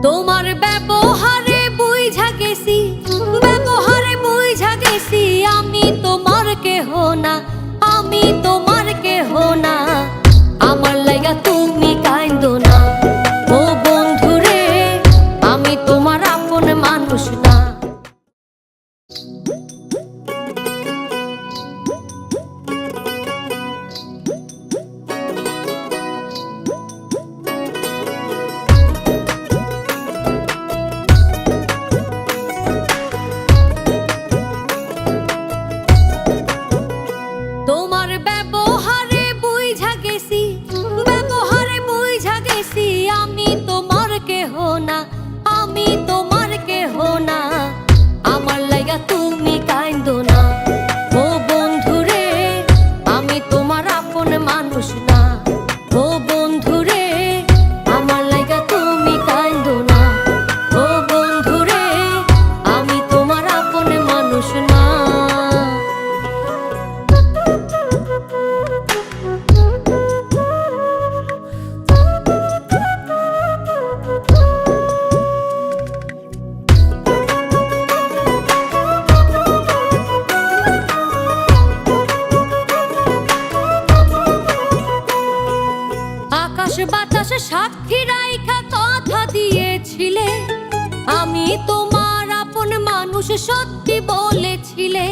তোমার ব্যবহারে বুঝা গেছি, ব্যবহারে বুঝা গেছি আমি তোমার কেহ না, আমি তোমার কেহ না। আমার লাইগা তুমি কাইন্দো না ও বন্ধুরে, আমি তোমার আপন মানুষ না। তোমার ব্যবহারে বুঝা গেছি, ব্যবহারে বুঝা গেছি আমি তোমার কেহ না, আমি তোমার কেহ না। আমার লাইগা তুমি কাইন্দো না ও বন্ধুরে, আমি তোমার আপন মানুষ না। ও বন্ধুরে আমার লাইগা তুমি কাইন্দো না, ও বন্ধুরে আমি তোমার আপন মানুষ না। আকাশ বাতাস সাক্ষী রাইখা কথা দিয়েছিলে, আমি তোমার আপন মানুষ সত্যি বলেছিলে।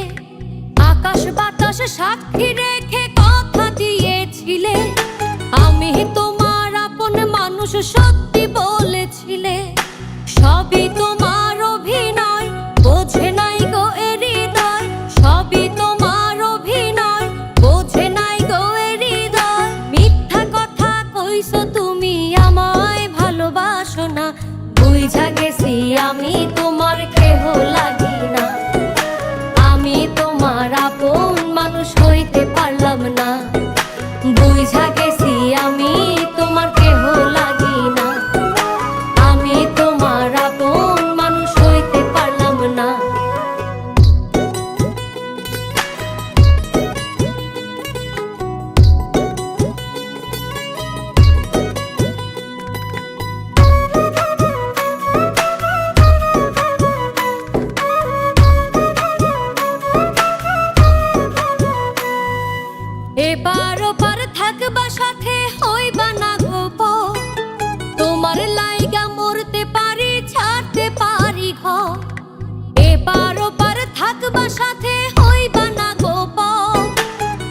আকাশ বাতাস সাক্ষী রেখে কথা দিয়েছিলে, আমি তোমার আপন মানুষ সত্যি বলেছিলে। সবই তোমার অভিনয়, বোঝে নাই গো এ হৃদয়, সবই তোমার অভিনয়, বোঝে নাই গো এ হৃদয়। মিথ্যা কথা কইছো তুমি আমায় ভালোবাসো না, বুঝা গেছি আমি তোমার কেহ লাগি না। আমি তোমার আপন মানুষ হইতে পারলাম না, বুঝা গেছি আমি তোমার কেহ লাগি না। আমি তোমার আপন মানুষ হইতে পারলাম না। এবার ওপার থাকবা সাথে হইবা না গোপন, তোমার লাইগা মরতে পারি ছাড়তে পারি ঘর। এবার ওপার থাকবা সাথে হইবা না গোপন,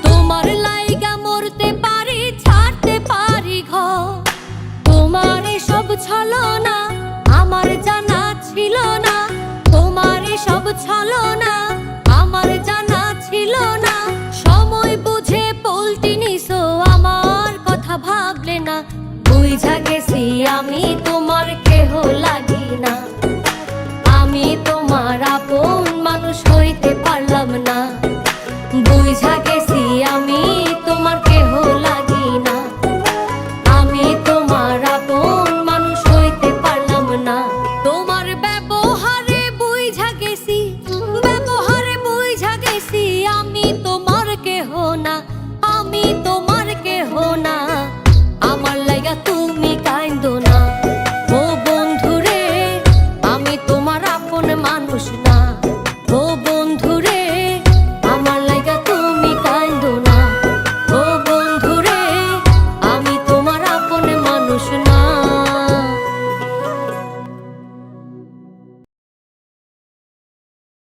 তোমার লাইগা মরতে পারি ছাড়তে পারি ঘর। তোমার এসব ছলনা আমার জানা ছিল না, তোমার এসব ছলনা আমার জানা ছিল না। সময় বুঝে পল্টি নিছো আমার কথা ভাবলে না, বুঝা গেছি আমি